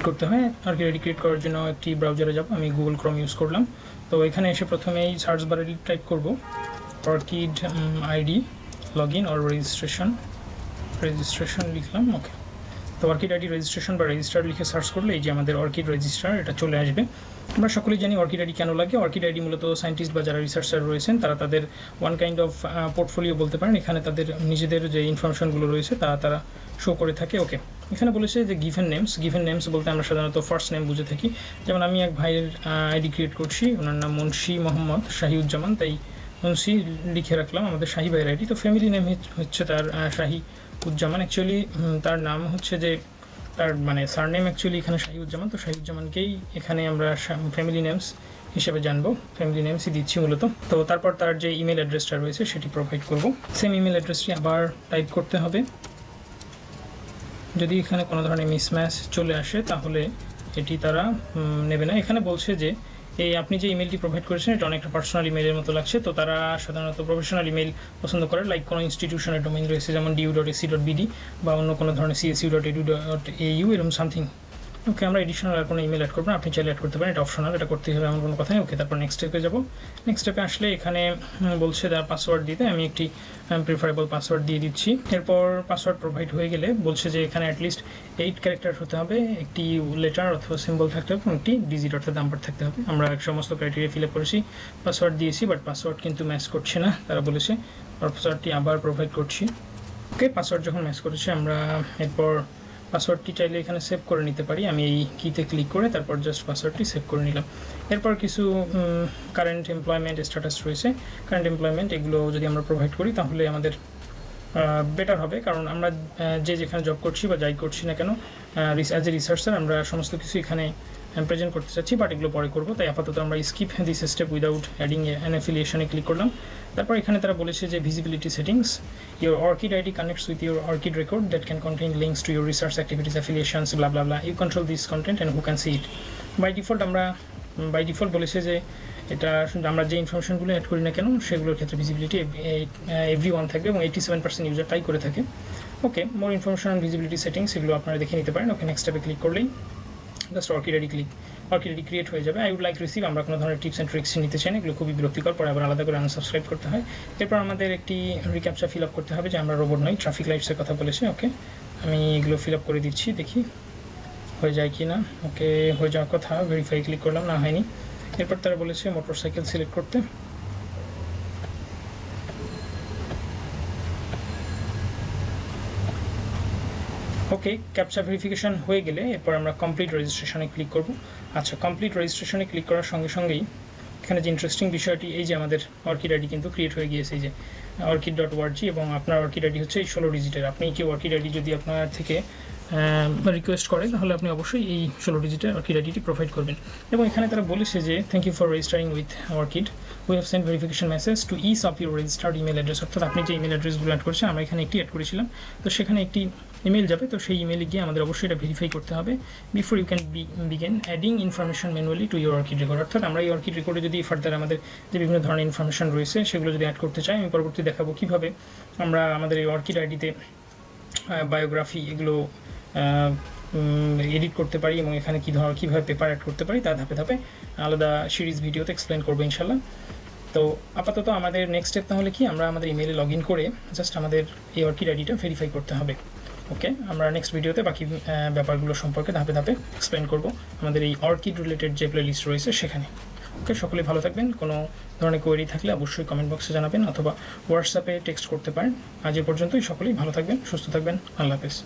করতে হয়। Orchid ID create করার জন্য একটি ব্রাউজারে যাব, আমি গুগল ক্রোম ইউজ করলাম। তো এখানে এসে প্রথমেই সার্চ বারে টাইপ করব orchid ID log in or registration লিখলাম। ওকে, তো অর্কিড আইডি রেজিস্ট্রেশন বা রেজিস্টার লিখে সার্চ করলে এই যে আমাদের অর্কিড রেজিস্টার এটা চলে আসবে। আমরা সকলেই জানি অর্কিড আইডি কেন লাগে। অর্কিড আইডি মূলত সায়েন্টিস্ট বা যারা রিসার্চার রয়েছেন তারা তাদের ওয়ান কাইন্ড অফ পোর্টফোলিও বলতে পারেন। এখানে তাদের নিজেদের যে ইনফরমেশনগুলো রয়েছে তারা শো করে থাকে। ওকে, এখানে বলেছে যে গিভেন নেমস বলতে আমরা সাধারণত ফার্স্ট নেম বুঝে থাকি। যেমন আমি এক ভাইয়ের আইডি ক্রিয়েট করছি, ওনার নাম মুন্সি মোহাম্মদ শাহিউজ্জামান, তাই মুন্সি লিখে রাখলাম আমাদের শাহি ভাইয়ের আইডি। তো ফ্যামিলি নেম হচ্ছে তার শাহিউজ্জামান। অ্যাকচুয়ালি তার নাম হচ্ছে যে তার মানে সারনেম অ্যাকচুয়ালি এখানে শাহিউজ্জামান। তো শাহিউজ্জামানকেই এখানে আমরা ফ্যামিলি নেমস হিসেবে জানবো, ফ্যামিলি নেমসই দিচ্ছি মূলত। তো তারপর তার যে ইমেল অ্যাড্রেসটা রয়েছে সেটি প্রোভাইড করব। সেম ইমেল অ্যাড্রেসটি আবার টাইপ করতে হবে। যদি এখানে কোনো ধরনের মিসম্যাচ চলে আসে তাহলে এটি তারা নেবে না। এখানে বলছে যে এই আপনি যে ইমেলটি প্রোভাইড করেছেন এটা অনেকটা পার্সোনাল ইমেলের মতো লাগছে। তো তারা সাধারণত প্রফেশনাল ইমেল পছন্দ করে, লাইক কোনো ইনস্টিটিউশনের ডোমেইন রয়েছে যেমন du.ac.bd বা অন্য কোনো ধরনের csu.edu.au এরকম সামথিং। ওকে, আমরা এডিশনাল আর কোনো ইমেল অ্যাড করবো না, আপনি চাইলে অ্যাড করতে পারেন, এটা অপশনাল, এটা করতেই হবে এমন কোনো কথাই। ওকে, তারপর নেক্সট স্টেপে যাব। নেক্সট স্টেপে আসলে এখানে বলছে তার পাসওয়ার্ড দিতে, আমি একটি প্রিফারেবল পাসওয়ার্ড দিয়ে দিচ্ছি। এরপর পাসওয়ার্ড প্রোভাইড হয়ে গেলে বলছে যে এখানে অ্যাটলিস্ট 8 ক্যারেক্টার হতে হবে, একটি লেটার অথবা সিম্বল থাকতে হবে, একটি ডিজিট অর্থাৎ নাম্বার থাকতে হবে। আমরা সমস্ত ক্রাইটেরিয়া ফিল আপ করেছি, পাসওয়ার্ড দিয়েছি, বাট পাসওয়ার্ড কিন্তু ম্যাচ করছে না, তারা বলেছে। পাসওয়ার্ডটি আবার প্রোভাইড করছি। ওকে, পাসওয়ার্ড যখন ম্যাচ করেছে আমরা এরপর পাসওয়ার্ডটি চাইলে এখানে সেভ করে নিতে পারি। আমি এই কিতে ক্লিক করে তারপর জাস্ট পাসওয়ার্ডটি সেভ করে নিলাম। এরপর কিছু কারেন্ট এমপ্লয়মেন্ট স্ট্যাটাস রয়েছে, কারেন্ট এমপ্লয়মেন্ট এগুলো যদি আমরা প্রোভাইড করি তাহলে আমাদের বেটার হবে, কারণ আমরা যেখানে জব করছি বা যাই করছি না কেন অ্যাজ এ রিসার্চার আমরা সমস্ত কিছু এখানে প্রেজেন্ট করতে চাচ্ছি, বাট এগুলো পরে করবো। তাই আপাতত আমরা skip this step without adding an অ্যাফিলিয়েশনে ক্লিক করলাম। তারপর এখানে তারা বলেছে যে visibility settings, your ORCID ID connects with your orchid record that can contain links to your research activities affiliations blah blah blah, you control this content and who can see it. By default বলেছে যে এটা আমরা যে ইনফরমেশনগুলো add করি না কেন সেগুলোর ক্ষেত্রে ভিজিবিলিটি এভরিওয়ান থাকবে এবং 87% ইউজার তাই করে থাকে। Okay, more information on visibility settings এগুলো আপনারা দেখে নিতে পারেন। ওকে, নেক্সট স্টেপে ক্লিক করলেই জাস্ট অর্কিড আইডি ক্রিয়েট হয়ে যাবে। আই উড লাইক রিসিভ, আমরা কোনো ধরনের টিপস অ্যান্ড ট্রিক্স নিতে চাই না, এগুলো খুবই বিরক্তিকর, পরে আবার আলাদা করে আনসাবস্ক্রাইব করতে হয়। এরপর আমাদের একটি রিক্যাপচা ফিল আপ করতে হবে যে আমরা রোবট নই, ট্রাফিক লাইটসের কথা বলেছে। ওকে, আমি এগুলো ফিল আপ করে দিচ্ছি, দেখি হয়ে যায় কি না। ওকে, হয়ে যাওয়ার কথা, ভেরিফাই ক্লিক করলাম, না হয়নি। এরপর তারা বলেছে মোটরসাইকেল সিলেক্ট করতে। ওকে, ক্যাপচা ভেরিফিকেশন হয়ে গেলে এরপর আমরা কমপ্লিট রেজিস্ট্রেশনে ক্লিক করব। আচ্ছা, কমপ্লিট রেজিস্ট্রেশনে ক্লিক করার সঙ্গে সঙ্গেই এখানে যে ইন্টারেস্টিং বিষয়টি, এই যে আমাদের অর্কিড আইডি কিন্তু ক্রিয়েট হয়ে গিয়েছে, এই যে orchid.org, এবং আপনার অর্কিড আইডি হচ্ছে এই 16 ডিজিটের। আপনি কি অর্কিড আইডি যদি আপনার থেকে রিকোয়েস্ট করে তাহলে আপনি অবশ্যই এই 16 ডিজিটের অর্কিড আইডিটি প্রোভাইড করবেন। এবং এখানে তারা বলেছে যে thank you for registering with Orchid, we have send verification message to each of your registered email address. অর্থাৎ আপনি যে ইমেল অ্যাড্রেসগুলো অ্যাড করেছেন, আমরা এখানে একটি অ্যাড করেছিলাম, তো সেখানে একটি ইমেল যাবে, তো সেই ইমেলে গিয়ে আমাদের অবশ্যই এটা ভেরিফাই করতে হবে before you can begin adding information manually to your orchid record. অর্থাৎ আমরা এই অর্কিড রেকর্ডে যদি ফার্দার আমাদের যে বিভিন্ন ধরনের ইনফরমেশন রয়েছে সেগুলো যদি অ্যাড করতে চাই, আমি পরবর্তী দেখাবো কীভাবে আমরা আমাদের এই অর্কিড আইডিতে বায়োগ্রাফি এগুলো এডিট করতে পারি এবং এখানে কীভাবে পেপার অ্যাড করতে পারি তা ধাপে ধাপে আলাদা সিরিজ ভিডিওতে এক্সপ্লেন করবো ইনশাল্লাহ। তো আপাতত আমাদের নেক্সট স্টেপ তাহলে কি, আমরা আমাদের ইমেলে লগ ইন করে জাস্ট আমাদের এই অর্কিড আইডিটা ভেরিফাই করতে হবে। ওকে, আমরা নেক্সট ভিডিওতে বাকি ব্যাপারগুলো সম্পর্কে ধাপে ধাপে এক্সপ্লেন করবো আমাদের এই অর্কিড রিলেটেড যে প্লেলিস্ট রয়েছে সেখানে। ওকে, সকলে ভালো থাকবেন। কোনো ধরনের কোয়েরি থাকলে অবশ্যই কমেন্ট বক্সে জানাবেন অথবা হোয়াটসঅ্যাপে টেক্সট করতে পারেন। আজ এ পর্যন্তই, সকলেই ভালো থাকবেন, সুস্থ থাকবেন, আল্লাহ হাফেজ।